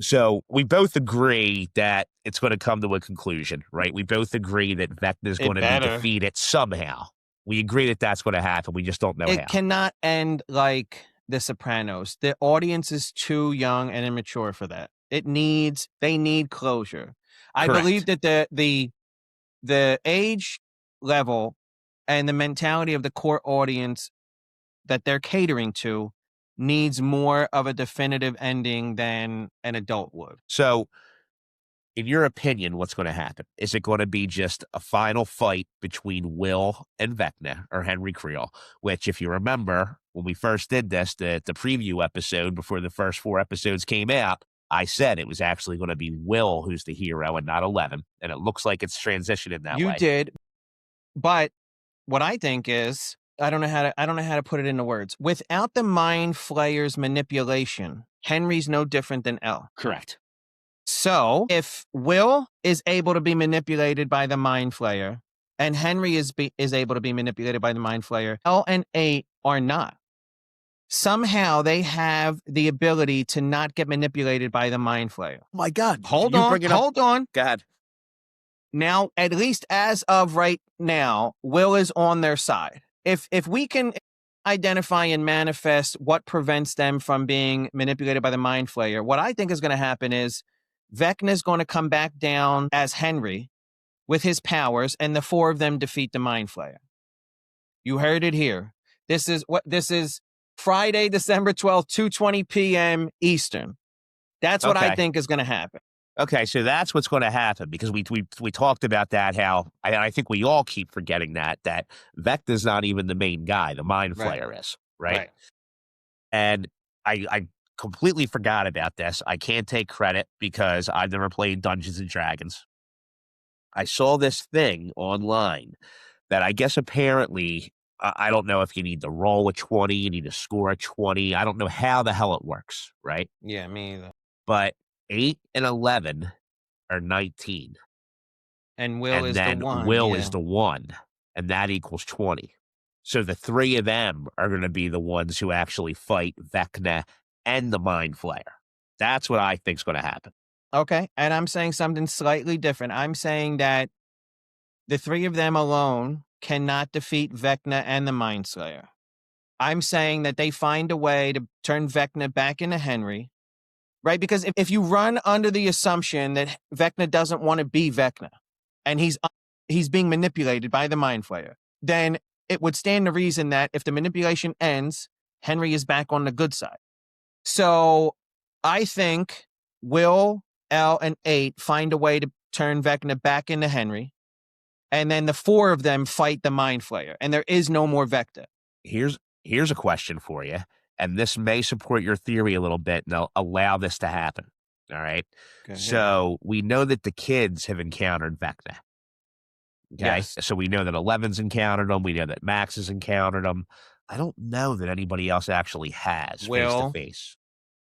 So we both agree that it's going to come to a conclusion, right? We both agree that Vecna is going It to be better. defeated somehow. We agree that that's going to happen. We just don't know It how. cannot end like The Sopranos. The audience is too young and immature for that. They need closure. I believe Correct. that the age level and the mentality of the core audience that they're catering to needs more of a definitive ending than an adult would. So, in your opinion, what's going to happen? Is it going to be just a final fight between Will and Vecna or Henry Creel? Which, if you remember, when we first did this, the preview episode before the first 4 episodes came out, I said it was actually going to be Will who's the hero and not 11. And it looks like it's transitioning that You way. did, but what I think is I don't know how to put it into words. Without the mind flayer's manipulation, Henry's no different than L. Correct. So if Will is able to be manipulated by the mind flayer and Henry is able to be manipulated by the mind flayer, L and 8 are not. Somehow they have the ability to not get manipulated by the mind flayer. Oh my God. Hold on. Go ahead. Now, at least as of right now, Will is on their side. If we can identify and manifest what prevents them from being manipulated by the mind flayer, what I think is going to happen is Vecna is going to come back down as Henry with his powers, and the 4 of them defeat the mind flayer. You heard it here. This is Friday, December 12th, 2:20 p.m. Eastern. That's what I think is going to happen. Okay, so that's what's going to happen because we talked about that. How I think we all keep forgetting that Vecna's not even the main guy. The mind flayer is, right? And I completely forgot about this. I can't take credit because I've never played Dungeons and Dragons. I saw this thing online that I guess apparently I don't know if you need to roll a 20, you need to score a 20. I don't know how the hell it works, right? Yeah, me either. But 8 and 11 are 19. And Will is the 1. Will is the 1, and that equals 20. So the 3 of them are going to be the ones who actually fight Vecna and the Mind Flayer. That's what I think is going to happen. Okay, and I'm saying something slightly different. I'm saying that the 3 of them alone cannot defeat Vecna and the Mind Slayer. I'm saying that they find a way to turn Vecna back into Henry, right? Because if you run under the assumption that Vecna doesn't want to be Vecna, and he's being manipulated by the Mind Flayer, then it would stand to reason that if the manipulation ends, Henry is back on the good side. So I think Will, L, and 8 find a way to turn Vecna back into Henry, and then the 4 of them fight the Mind Flayer, and there is no more Vecna. Here's a question for you, and this may support your theory a little bit, and I'll allow this to happen. All right. So we know that the kids have encountered Vecna. Okay. Yes. So we know that 11's encountered them. We know that Max has encountered them. I don't know that anybody else actually has face-to-face.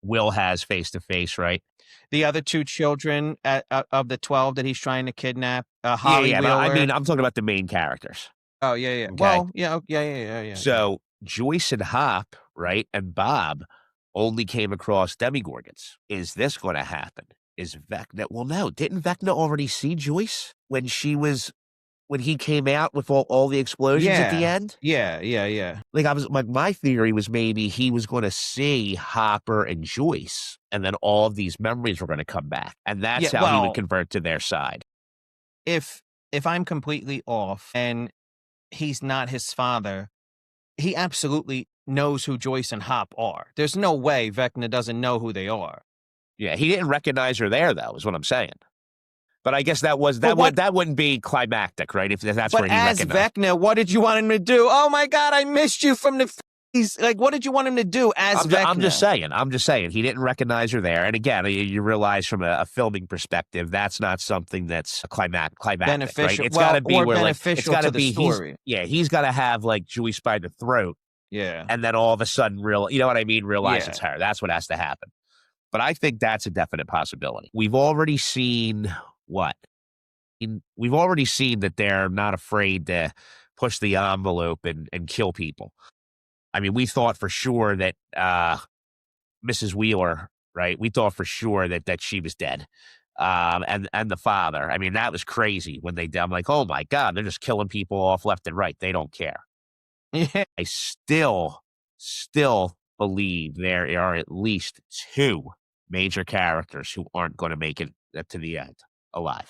Will has face-to-face, right? The other 2 children of the 12 that he's trying to kidnap, Holly Wheeler. I mean, I'm talking about the main characters. Oh, yeah. Okay? Well, yeah. So Joyce and Hop, right, and Bob only came across Demigorgons. Is this going to happen? Is Vecna? Well, no. Didn't Vecna already see Joyce when he came out with all the explosions at the end? Yeah. Like my theory was maybe he was going to see Hopper and Joyce, and then all of these memories were going to come back, and that's how he would convert to their side. If I'm completely off and he's not his father, he absolutely knows who Joyce and Hop are. There's no way Vecna doesn't know who they are. Yeah, he didn't recognize her there, though, is what I'm saying. But I guess that wouldn't be climactic, right? If that's where he recognized. But as Vecna, what did you want him to do? Oh my God, I missed you from the. Like, what did you want him to do as Vecna? I'm just saying. He didn't recognize her there. And again, you realize from a filming perspective, that's not something that's climactic, beneficial, right? It's got to be where beneficial it's got to be. Story. He's got to have like Joyce by the throat. Yeah. And then all of a sudden, you know what I mean? Realize it's her. That's what has to happen. But I think that's a definite possibility. We've already seen what? We've already seen that they're not afraid to push the envelope and kill people. I mean, we thought for sure that Mrs. Wheeler right? We thought for sure that she was dead. And the father. I mean, that was crazy when they did. I'm like, oh my God, they're just killing people off left and right. They don't care. Yeah. I still believe there are at least 2 major characters who aren't going to make it to the end alive.